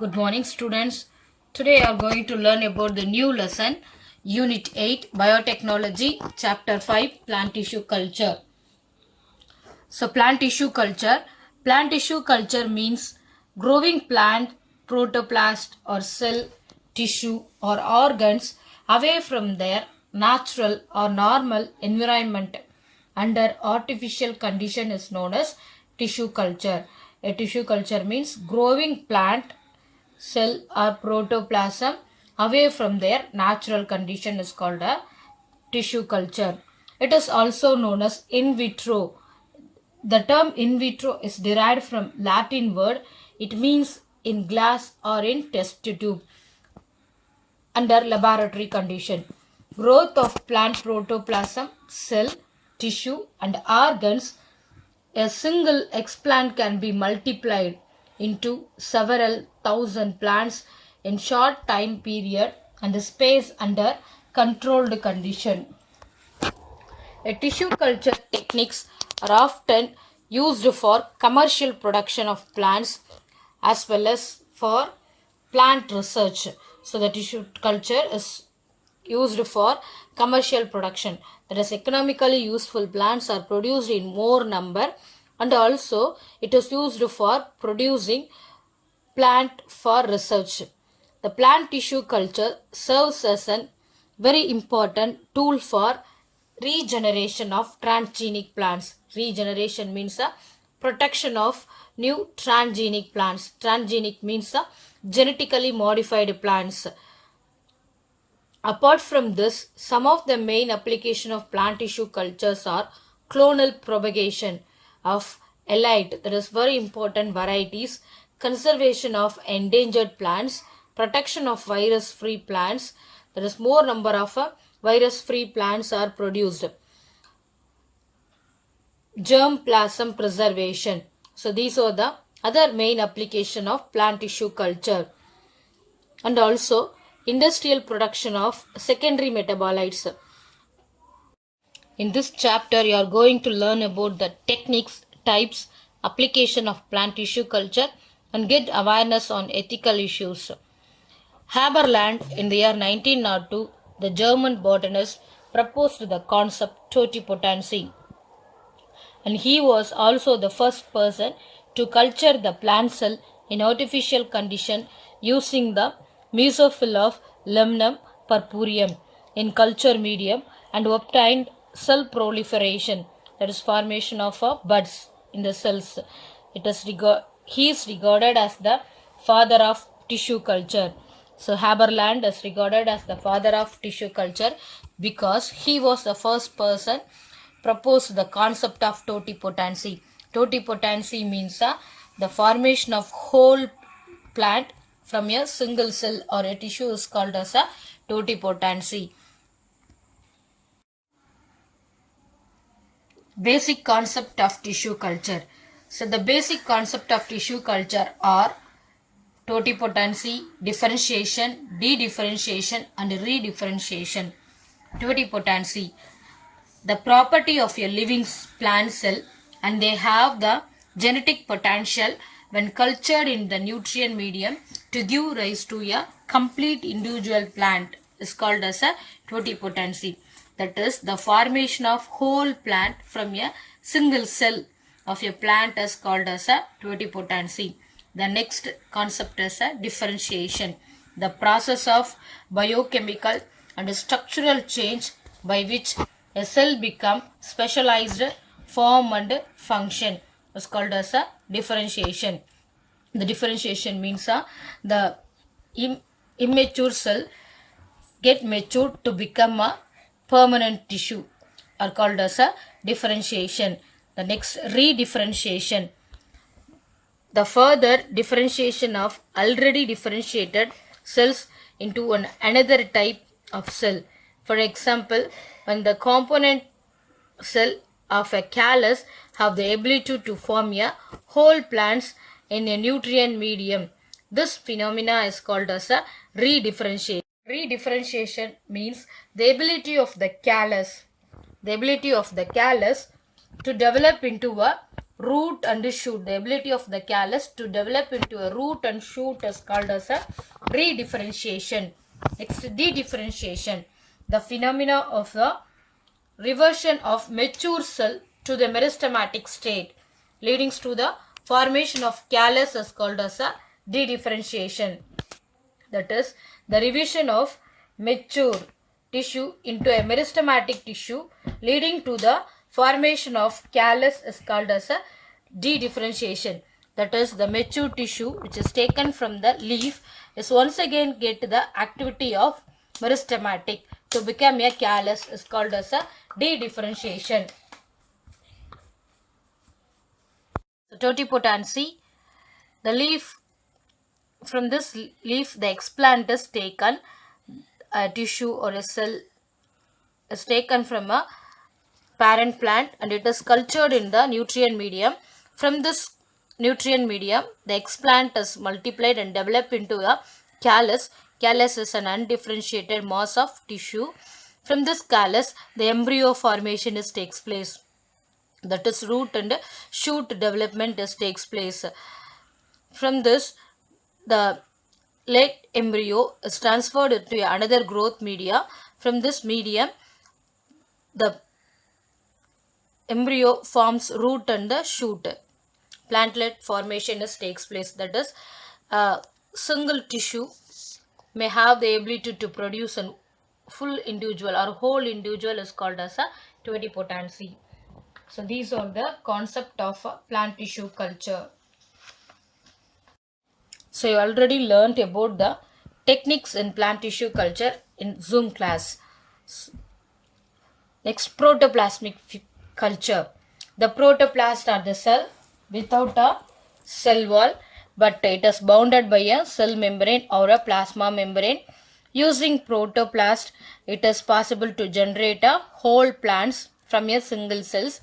Good morning, students. Today we are going to learn about the new lesson, Unit 8, Biotechnology, Chapter 5, Plant Tissue Culture. So, plant tissue culture means growing plant, protoplast, or cell, tissue, or organs away from their natural or normal environment under artificial condition is known as tissue culture. A tissue culture means growing plant, cell or protoplasm away from their natural condition is called a tissue culture. It is also known as in vitro. The term in vitro is derived from Latin word. It means in glass or in test tube under laboratory condition. Growth of plant protoplasm, cell, tissue and organs. A single explant can be multiplied into several thousand plants in short time period and space under controlled condition. A tissue culture techniques are often used for commercial production of plants as well as for plant research. So the tissue culture is used for commercial production. That is, economically useful plants are produced in more number, and also it is used for producing plant for research. The plant tissue culture serves as a very important tool for regeneration of transgenic plants. Regeneration means a protection of new transgenic plants. Transgenic means a genetically modified plants. Apart from this, some of the main application of plant tissue cultures are clonal propagation of elite, that is very important varieties, conservation of endangered plants, protection of virus-free plants, that is more number of virus-free plants are produced. Germplasm preservation. So these are the other main application of plant tissue culture. And also industrial production of secondary metabolites. In this chapter, you are going to learn about the techniques, types, application of plant tissue culture and get awareness on ethical issues. Haberland, in the year 1902, the German botanist proposed the concept totipotency, and he was also the first person to culture the plant cell in artificial condition using the mesophyll of Lemnum purpureum in culture medium and obtained cell proliferation, that is formation of buds in the cells. He is regarded as the father of tissue culture. So Haberland is regarded as the father of tissue culture because he was the first person proposed the concept of totipotency. Totipotency means the formation of whole plant from a single cell or a tissue is called as a totipotency. Basic concept of tissue culture. So the basic concept of tissue culture are totipotency, differentiation, dedifferentiation and redifferentiation. Totipotency, the property of a living plant cell, and they have the genetic potential when cultured in the nutrient medium to give rise to a complete individual plant is called as a totipotency. That is, the formation of whole plant from a single cell of a plant is called as a totipotency. The next concept is a differentiation, the process of biochemical and structural change by which a cell become specialized form and function is called as a differentiation. The differentiation means the immature cell get matured to become a permanent tissue are called as a differentiation. The next, redifferentiation, the further differentiation of already differentiated cells into another type of cell. For example, when the component cell of a callus have the ability to form a whole plants in a nutrient medium, this phenomena is called as a redifferentiation. Redifferentiation means the ability of the callus to develop into a root and shoot. The ability of the callus to develop into a root and shoot is called as a redifferentiation. Next, dedifferentiation. The phenomena of the reversion of mature cell to the meristematic state, leading to the formation of callus is called as a dedifferentiation. That is, the revision of mature tissue into a meristematic tissue, leading to the formation of callus is called as a dedifferentiation. That is, the mature tissue which is taken from the leaf is once again get the activity of meristematic to become a callus is called as a dedifferentiation. So, totipotency, the leaf, from this leaf the explant is taken, a tissue or a cell is taken from a parent plant and it is cultured in the nutrient medium. From this nutrient medium, the explant is multiplied and developed into a callus. Callus is an undifferentiated mass of tissue. From this callus, the embryo formation takes place. That is, root and shoot development takes place. From this, the late embryo is transferred to another growth media. From this medium, the embryo forms root and shoot. Plantlet formation takes place. That is, a single tissue may have the ability to produce a full individual or whole individual is called as a totipotency. So these are the concept of plant tissue culture. So you already learnt about the techniques in plant tissue culture in Zoom class. Next, protoplasmic culture. The protoplast are the cell without a cell wall, but it is bounded by a cell membrane or a plasma membrane. Using protoplast, it is possible to generate a whole plants from a single cells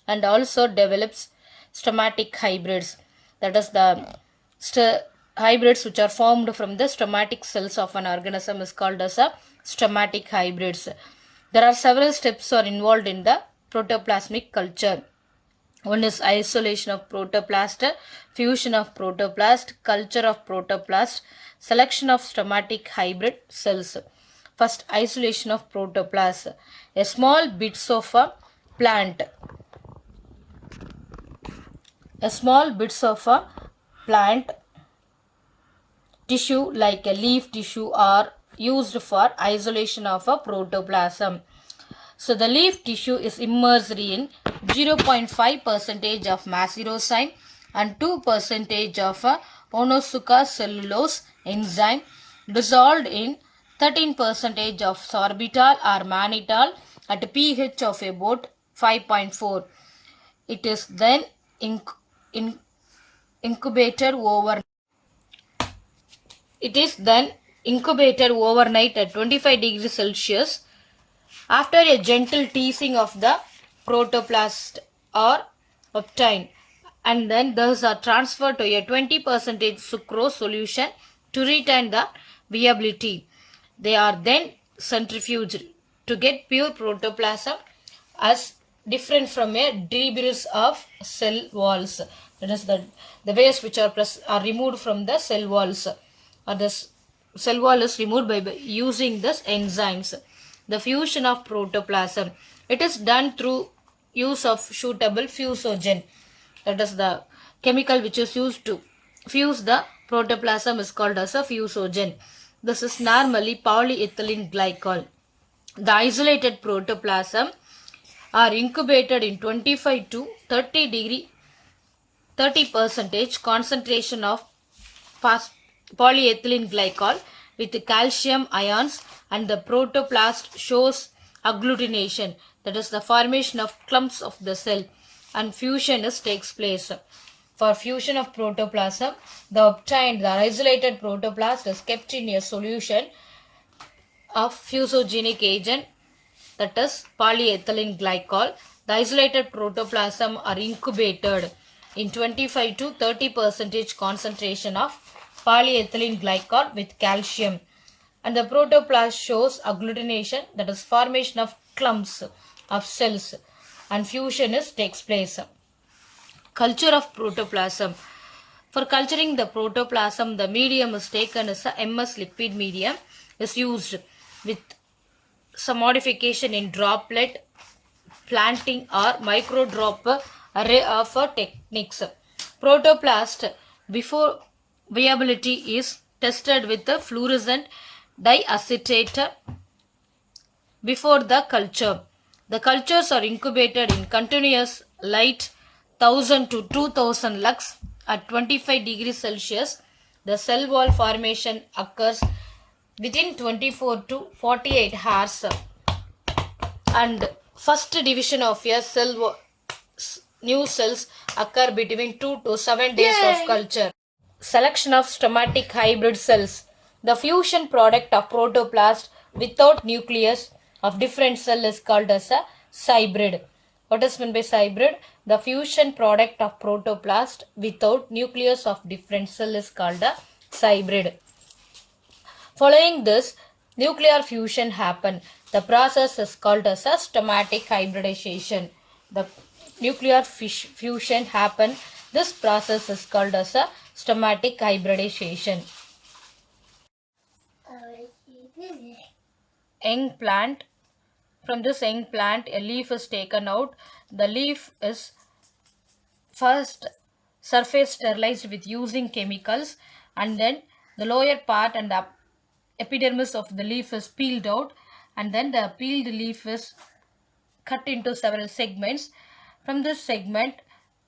and also develops stomatic hybrids. That is, the hybrids which are formed from the stomatic cells of an organism is called as a stomatic hybrids. There are several steps are involved in the protoplasmic culture. One is isolation of protoplast, fusion of protoplast, culture of protoplast, selection of stomatic hybrid cells. First, isolation of protoplast. A small bits of a plant. A small bits of a plant tissue like a leaf tissue are used for isolation of a protoplasm. So the leaf tissue is immersed in 0.5% of macrosine and 2% of Onotsuka cellulose enzyme dissolved in 13% of sorbitol or mannitol at a pH of about 5.4. It is then incubated overnight. It is then incubated overnight at 25 degrees Celsius. After a gentle teasing of the protoplast are obtained, and then those are transferred to a 20% sucrose solution to retain the viability. They are then centrifuged to get pure protoplasm as different from a debris of cell walls. That is, the waste which are removed from the cell walls, or the cell wall is removed by using this enzymes. The fusion of protoplasm. It is done through use of suitable fusogen. That is, the chemical which is used to fuse the protoplasm is called as a fusogen. This is normally polyethylene glycol. The isolated protoplasm are incubated in 25 to 30% concentration of polyethylene glycol with calcium ions, and the protoplast shows agglutination, that is the formation of clumps of the cell, and fusion takes place. For fusion of protoplasm, the isolated protoplast is kept in a solution of fusogenic agent, that is polyethylene glycol. The isolated protoplasm are incubated in 25 to 30% concentration of polyethylene glycol with calcium, and the protoplast shows agglutination, that is formation of clumps of cells, and fusion takes place. Culture of protoplasm. For culturing the protoplasm, the medium is taken as a MS liquid medium is used with some modification in droplet planting or micro drop array of techniques. Protoplast before viability is tested with the fluorescent diacetate before the culture. The cultures are incubated in continuous light 1000 to 2000 lux at 25 degrees Celsius. The cell wall formation occurs within 24 to 48 hours and first division of a new cells occur between 2 to 7 days of culture. Selection of stemmatic hybrid cells. The fusion product of protoplast without nucleus of different cell is called as a hybrid. What is meant by hybrid? The fusion product of protoplast without nucleus of different cell is called a hybrid. Following this, nuclear fusion happen. The process is called as a stemmatic hybridization. The nuclear fusion happen. This process is called as a stemmatic hybridization. Young plant. From this young plant, a leaf is taken out. The leaf is first surface sterilized with using chemicals, and then the lower part and the epidermis of the leaf is peeled out, and then the peeled leaf is cut into several segments. From this segment,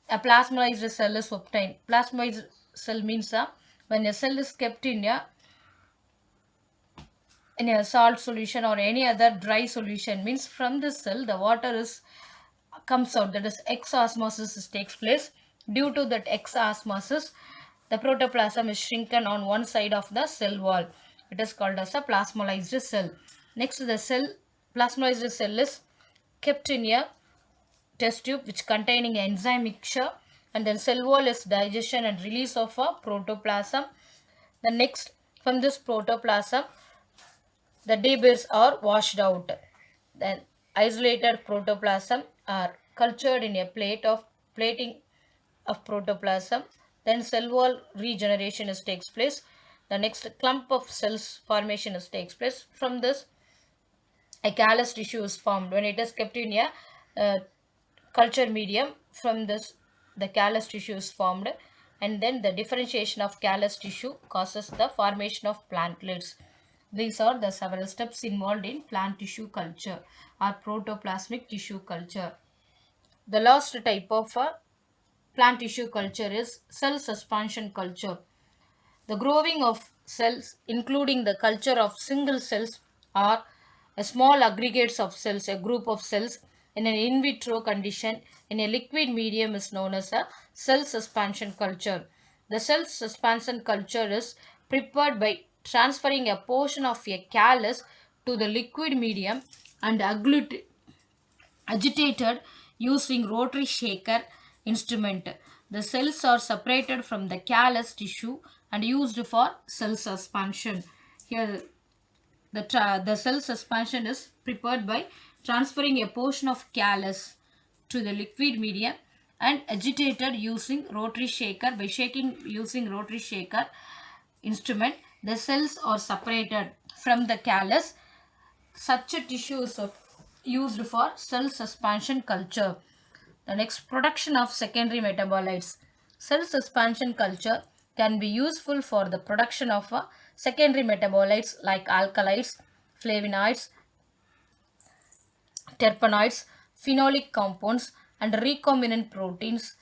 a plasmalized cell is obtained. Plasmalized cell means when a cell is kept in a salt solution or any other dry solution, means from this cell the water is comes out, that is exosmosis takes place. Due to that exosmosis, the protoplasm is shrunken on one side of the cell wall. It is called as a plasmalized cell. Next, the plasmalized cell is kept in a test tube which containing enzyme mixture, and then cell wall is digestion and release of a protoplasm. The next, from this protoplasm, the debris are washed out. Then isolated protoplasm are cultured in a plating of protoplasm. Then cell wall regeneration takes place. The next, clump of cells formation takes place. From this, a callus tissue is formed when it is kept in a culture medium. From this, the callus tissue is formed, and then the differentiation of callus tissue causes the formation of plantlets. These are the several steps involved in plant tissue culture or protoplasmic tissue culture. The last type of plant tissue culture is cell suspension culture. The growing of cells, including the culture of single cells or a small aggregates of cells, a group of cells in an in vitro condition in a liquid medium, is known as a cell suspension culture. The cell suspension culture is prepared by transferring a portion of a callus to the liquid medium and agitated using rotary shaker instrument. The cells are separated from the callus tissue and used for cell suspension. Here, the cell suspension is prepared by transferring a portion of callus to the liquid medium and agitated using rotary shaker. By shaking using rotary shaker instrument, the cells are separated from the callus. Such a tissue is used for cell suspension culture. The next, production of secondary metabolites. Cell suspension culture can be useful for the production of secondary metabolites like alkaloids, flavonoids, terpenoids, phenolic compounds, and recombinant proteins.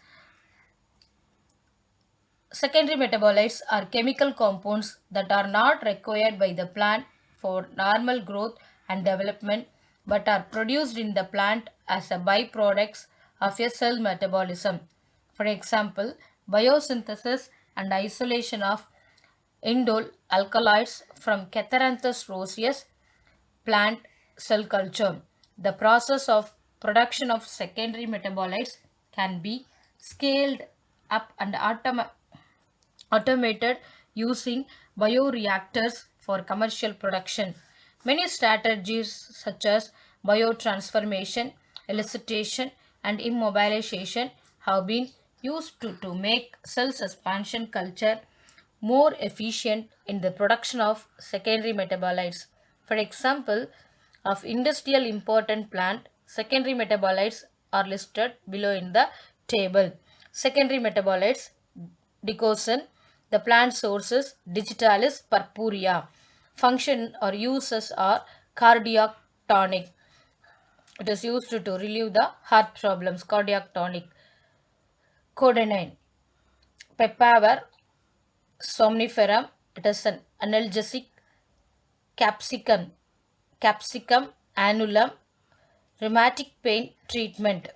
Secondary metabolites are chemical compounds that are not required by the plant for normal growth and development, but are produced in the plant as a byproducts of a cell metabolism. For example, biosynthesis and isolation of indole alkaloids from Catharanthus roseus plant cell culture. The process of production of secondary metabolites can be scaled up and automated using bioreactors for commercial production. Many strategies such as biotransformation, elicitation, and immobilization have been used to make cell suspension culture more efficient in the production of secondary metabolites. For example, of industrial important plant, secondary metabolites are listed below in the table. Secondary metabolites, digoxin, the plant sources, digitalis purpurea. Function or uses are cardiac tonic. It is used to relieve the heart problems, cardiac tonic. Codenine, Papaver somniferum, it is an analgesic. Capsicum annulum, rheumatic pain treatment.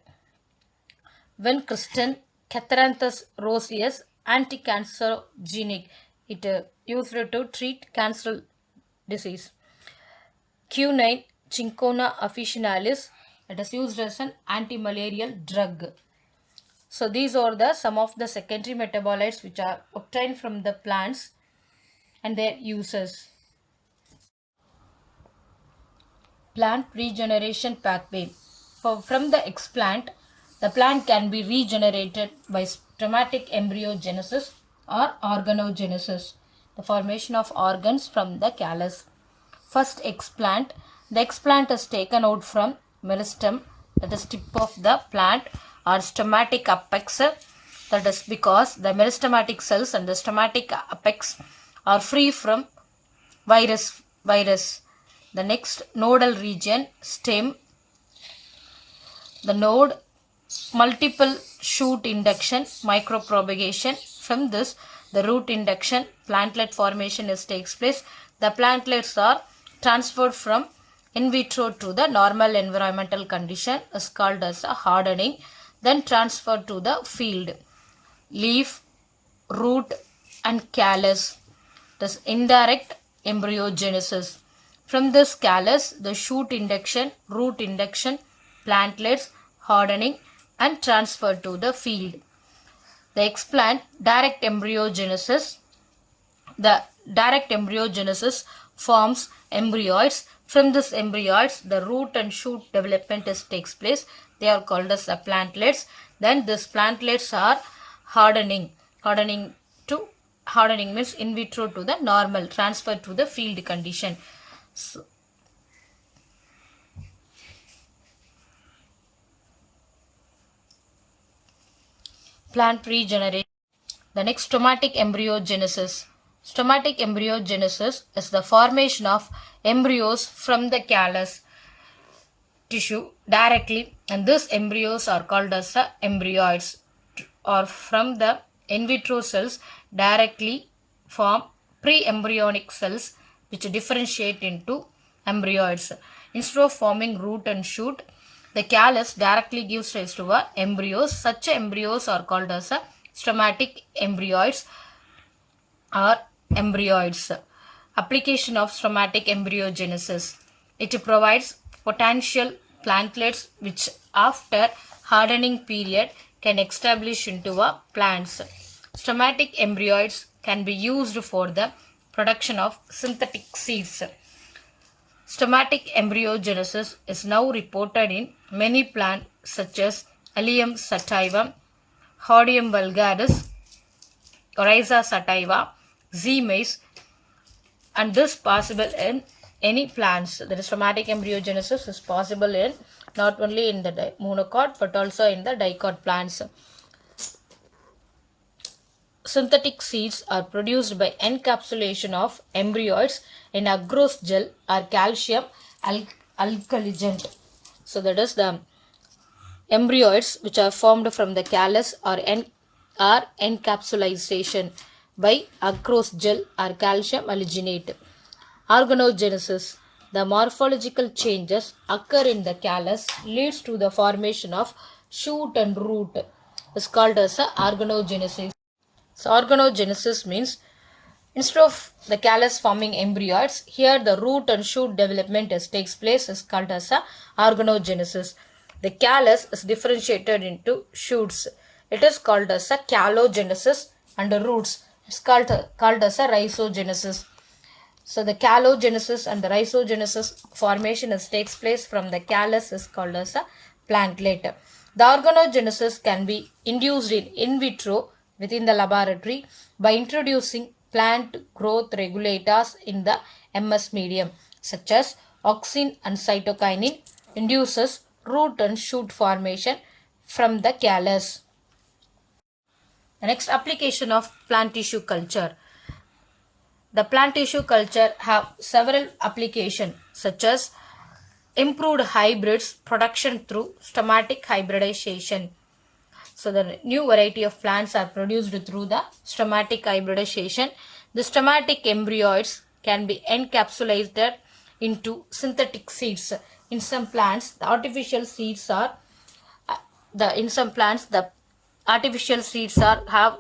Vincristine, Catharanthus roseus, anti-cancerogenic. It used to treat cancer disease. Quinine, Cinchona officinalis, it is used as an anti-malarial drug. So these are the some of the secondary metabolites which are obtained from the plants and their uses. Plant regeneration pathway. From the explant, the plant can be regenerated by spermatic embryogenesis or organogenesis, the formation of organs from the callus. First explant, the explant is taken out from meristem, that is tip of the plant, or stemmatic apex, that is because the meristematic cells and the stemmatic apex are free from virus. The next nodal region, stem, the node, multiple shoot induction, micropropagation. From this, the root induction, plantlet formation takes place. The plantlets are transferred from in vitro to the normal environmental condition is called as a hardening, then transferred to the field. Leaf, root and callus, this indirect embryogenesis. From this callus, the shoot induction, root induction, plantlets, hardening and transfer to the field. The explant, direct embryogenesis. The direct embryogenesis forms embryoids. From this embryoids, the root and shoot development takes place. They are called as the plantlets. Then these plantlets are hardening. Hardening means in vitro to the normal, transfer to the field condition. So, plant regeneration. The next, stomatic embryogenesis. Stomatic embryogenesis is the formation of embryos from the callus tissue directly, and these embryos are called as the embryoids, or from the in vitro cells directly form pre-embryonic cells which differentiate into embryoids. Instead of forming root and shoot, the callus directly gives rise to embryos. Such embryos are called as stomatic embryoids or embryoids. Application of stomatic embryogenesis. It provides potential plantlets which after hardening period can establish into plants. Stomatic embryoids can be used for the production of synthetic seeds. Stomatic embryogenesis is now reported in many plants such as Allium sativa, Hordeum vulgaris, Oryza sativa, Z-maize, and this possible in any plants. The stomatic embryogenesis is possible in not only in the monocot but also in the dicot plants. Synthetic seeds are produced by encapsulation of embryoids in agarose gel or calcium alkaligent. So that is the embryoids which are formed from the callus or encapsulation by agarose gel or calcium alginate. Organogenesis. The morphological changes occur in the callus leads to the formation of shoot and root is called as organogenesis. So organogenesis means instead of the callus forming embryoids, here the root and shoot development takes place is called as organogenesis. The callus is differentiated into shoots. It is called as callogenesis, and the roots it's called as rhizogenesis. So the callogenesis and the rhizogenesis formation takes place from the callus is called as a plantlet. The organogenesis can be induced in vitro within the laboratory by introducing plant growth regulators in the MS medium, such as auxin and cytokinin, induces root and shoot formation from the callus. The next application of plant tissue culture. The plant tissue culture have several applications such as improved hybrids production through stomatic hybridization. So the new variety of plants are produced through the stomatic hybridization. The stomatic embryos can be encapsulated into synthetic seeds. In some plants, the artificial seeds are the artificial seeds are have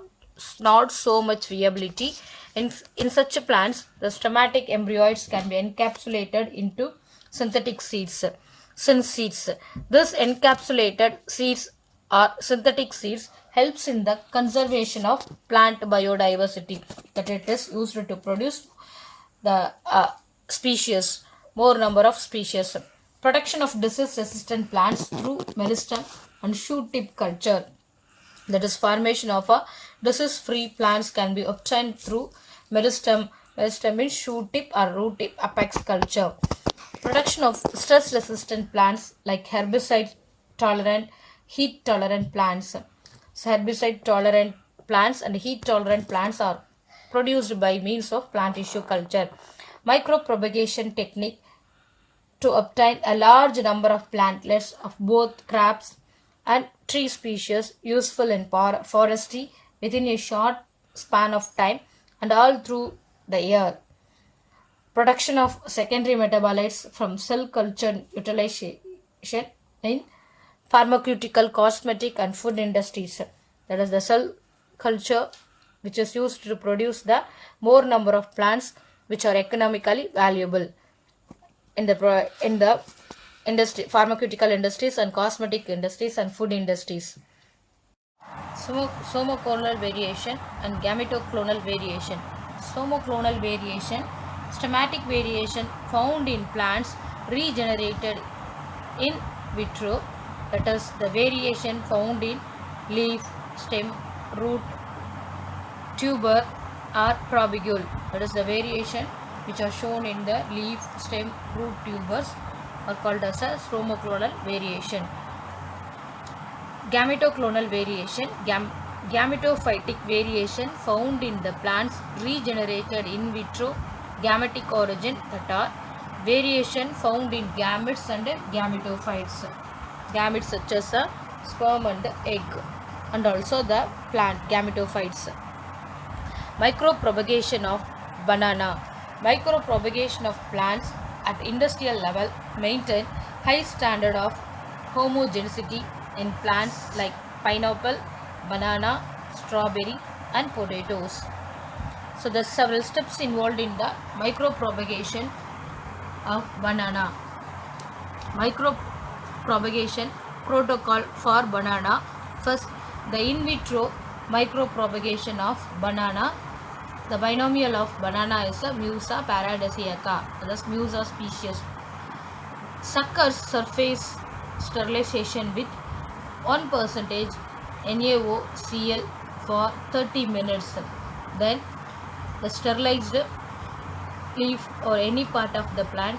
not so much viability. In such plants, the stomatic embryos can be encapsulated into synthetic seeds, seeds. This encapsulated seeds or synthetic seeds helps in the conservation of plant biodiversity, that it is used to produce the species, more number of species. Production of disease resistant plants through meristem and shoot tip culture, that is formation of a disease free plants can be obtained through meristem. Meristem means shoot tip or root tip apex culture. Production of stress resistant plants like herbicide tolerant, heat tolerant plants. So herbicide tolerant plants and heat tolerant plants are produced by means of plant tissue culture. Micropropagation technique to obtain a large number of plantlets of both crops and tree species, useful in forestry within a short span of time and all through the year. Production of secondary metabolites from cell culture utilization in pharmaceutical, cosmetic and food industries. That is the cell culture which is used to produce the more number of plants which are economically valuable in the industry, pharmaceutical industries and cosmetic industries and food industries. Somoclonal variation and gametoclonal variation. Somoclonal variation, stomatic variation found in plants regenerated in vitro, that is the variation found in leaf, stem, root, tuber or probigule, that is the variation which are shown in the leaf, stem, root, tubers are called as a somoclonal variation. Gametoclonal variation, gametophytic variation found in the plants regenerated in vitro gametic origin, that are variation found in gametes and gametophytes, gametes such as a sperm and egg, and also the plant gametophytes. Micropropagation of banana. Micropropagation of plants at industrial level maintain high standard of homogeneity in plants like pineapple, banana, strawberry and potatoes. So there are several steps involved in the micropropagation of banana. Micropropagation protocol for banana. First, the in vitro micropropagation of banana. The binomial of banana is a Musa paradisiaca, that is Musa species. Suckers surface sterilization with 1% NaOCl for 30 minutes. Then the sterilized leaf or any part of the plant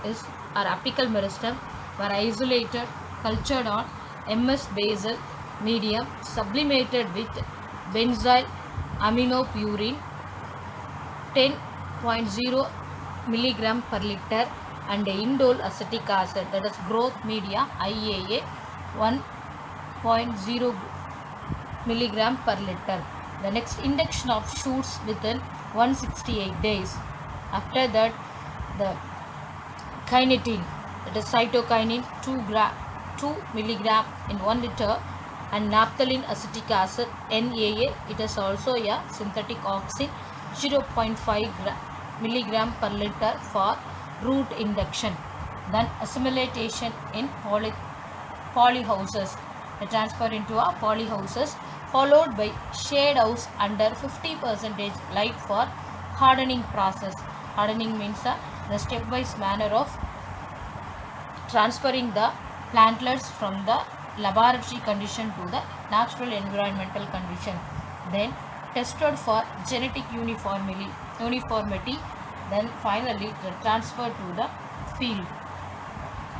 is or apical meristem were isolated, cultured on MS basal medium, sublimated with benzyl aminopurine 10.0 milligram per liter and indole acetic acid, that is growth media IAA 1.0 milligram per liter. The next, induction of shoots within 168 days. After that, the kinetin, that is cytokinin 2 milligram in 1 liter and naphthalene acetic acid NAA, it is also a synthetic auxin 0.5 milligram per liter for root induction. Then assimilation in polyhouses, the transfer into a polyhouses, followed by shade house under 50% light for hardening process. Hardening means the stepwise manner of transferring the plantlets from the laboratory condition to the natural environmental condition, then tested for genetic uniformity, then finally the transfer to the field.